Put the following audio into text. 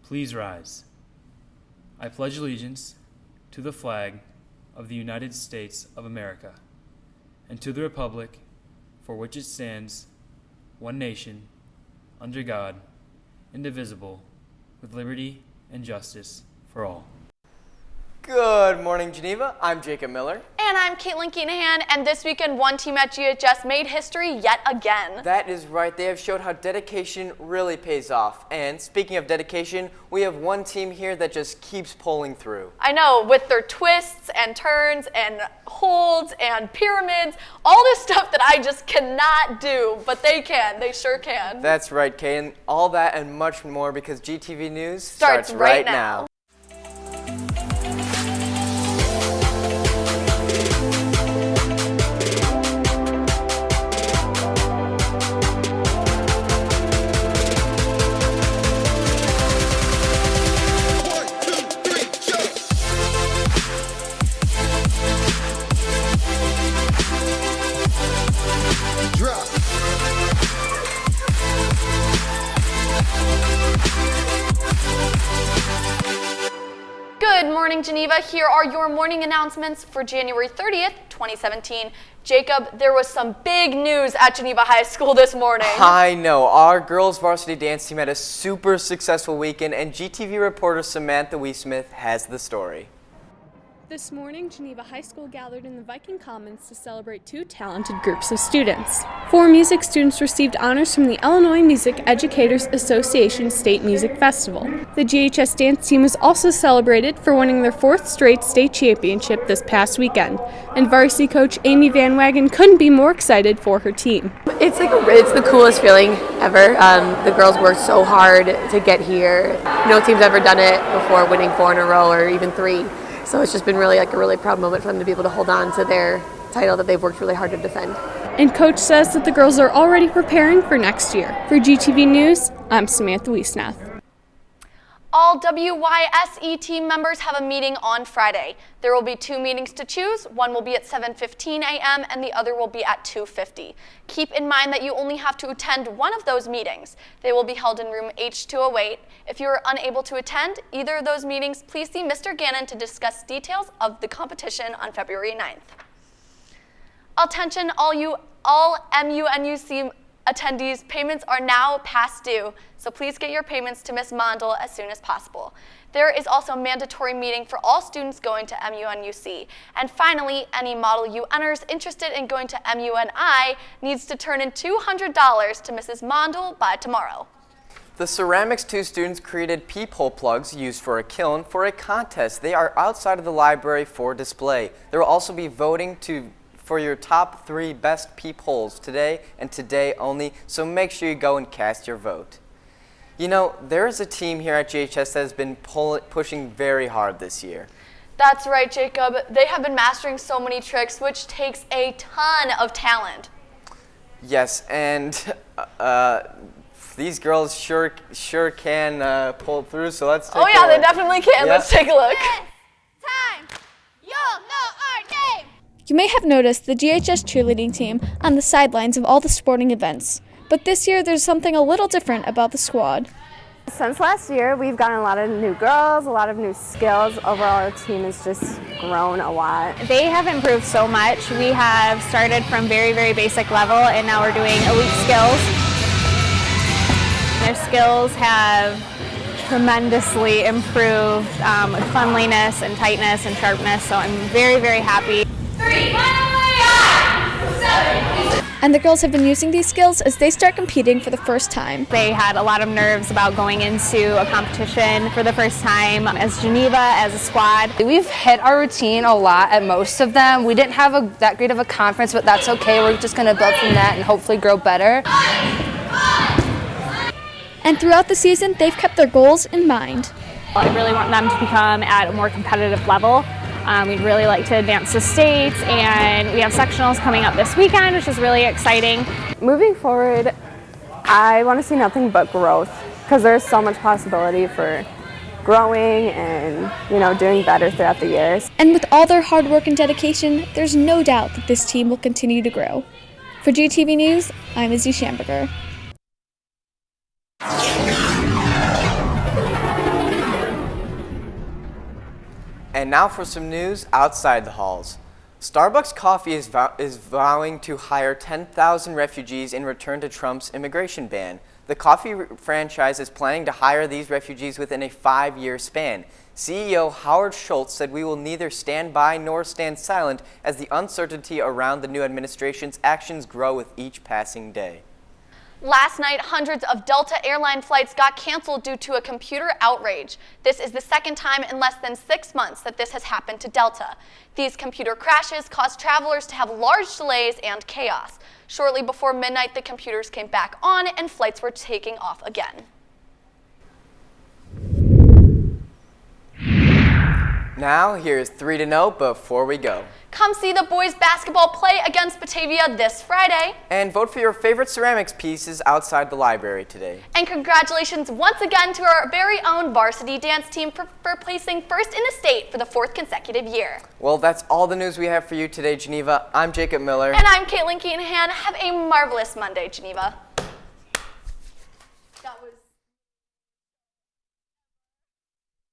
Please rise. I pledge allegiance to the flag of the United States of America and to the republic for which it stands, one nation, under God, indivisible, with liberty and justice for all. Good morning, Geneva. I'm Jacob Miller. And I'm Caitlin Keenahan, and this weekend one team at GHS made history yet again. That is right. They have showed how dedication really pays off. And speaking of dedication, we have one team here that just keeps pulling through. I know, with their twists and turns and holds and pyramids, all this stuff that I just cannot do, but they can. They sure can. That's right, Kay, and all that and much more because GTV News starts right now. Good morning, Geneva. Here are your morning announcements for January 30th, 2017. Jacob, there was some big news at Geneva High School this morning. I know. Our girls varsity dance team had a super successful weekend, and GTV reporter Samantha Weesmith has the story. This morning, Geneva High School gathered in the Viking Commons to celebrate two talented groups of students. 4 music students received honors from the Illinois Music Educators Association State Music Festival. The GHS dance team was also celebrated for winning their 4th straight state championship this past weekend, and varsity coach Amy Van Wagen couldn't be more excited for her team. It's the coolest feeling ever. The girls worked so hard to get here. No team's ever done it before, winning 4 in a row or even 3. So it's just been really a really proud moment for them to be able to hold on to their title that they've worked really hard to defend. And coach says that the girls are already preparing for next year. For GTV News, I'm Samantha Weesnath. All WYSE team members have a meeting on Friday. There will be 2 meetings to choose. One will be at 7:15 a.m. and the other will be at 2:50. Keep in mind that you only have to attend one of those meetings. They will be held in room H208. If you are unable to attend either of those meetings, please see Mr. Gannon to discuss details of the competition on February 9th. Attention all MUNUC attendees, payments are now past due, so please get your payments to Ms. Mondel as soon as possible. There is also a mandatory meeting for all students going to MUNUC. And finally, any Model U Ners interested in going to MUNI needs to turn in $200 to Mrs. Mondel by tomorrow. The Ceramics 2 students created peephole plugs used for a kiln for a contest. They are outside of the library for display. There will also be voting for your top 3 best peepholes today and today only, so make sure you go and cast your vote. You know, there is a team here at GHS that has been pushing very hard this year. That's right, Jacob. They have been mastering so many tricks, which takes a ton of talent. Yes, and these girls sure can pull through, so let's take a look. Oh yeah, they definitely can. Yeah. Let's take a look. Time! You'll know our name! You may have noticed the GHS cheerleading team on the sidelines of all the sporting events, but this year there's something a little different about the squad. Since last year, we've gotten a lot of new girls, a lot of new skills. Overall, our team has just grown a lot. They have improved so much. We have started from very, very basic level, and now we're doing elite skills. Their skills have tremendously improved with cleanliness and tightness and sharpness, so I'm very, very happy. 3, 7. And the girls have been using these skills as they start competing for the first time. They had a lot of nerves about going into a competition for the first time as Geneva, as a squad. We've hit our routine a lot at most of them. We didn't have that great of a conference, but that's okay. We're just going to build from that and hopefully grow better. And throughout the season, they've kept their goals in mind. I really want them to become at a more competitive level. We'd really like to advance to states, and we have sectionals coming up this weekend, which is really exciting. Moving forward, I want to see nothing but growth because there's so much possibility for growing and, doing better throughout the years. And with all their hard work and dedication, there's no doubt that this team will continue to grow. For GTV News, I'm Izzy Schamberger. And now for some news outside the halls. Starbucks Coffee is vowing to hire 10,000 refugees in return to Trump's immigration ban. The coffee franchise is planning to hire these refugees within a 5-year span. CEO Howard Schultz said, "We will neither stand by nor stand silent as the uncertainty around the new administration's actions grow with each passing day." Last night, hundreds of Delta airline flights got canceled due to a computer outrage. This is the second time in less than 6 months that this has happened to Delta. These computer crashes caused travelers to have large delays and chaos. Shortly before midnight, the computers came back on and flights were taking off again. Now, here's 3 to know before we go. Come see the boys basketball play against Batavia this Friday. And vote for your favorite ceramics pieces outside the library today. And congratulations once again to our very own varsity dance team for placing first in the state for the 4th consecutive year. Well, that's all the news we have for you today, Geneva. I'm Jacob Miller. And I'm Caitlin Keenan. Have a marvelous Monday, Geneva.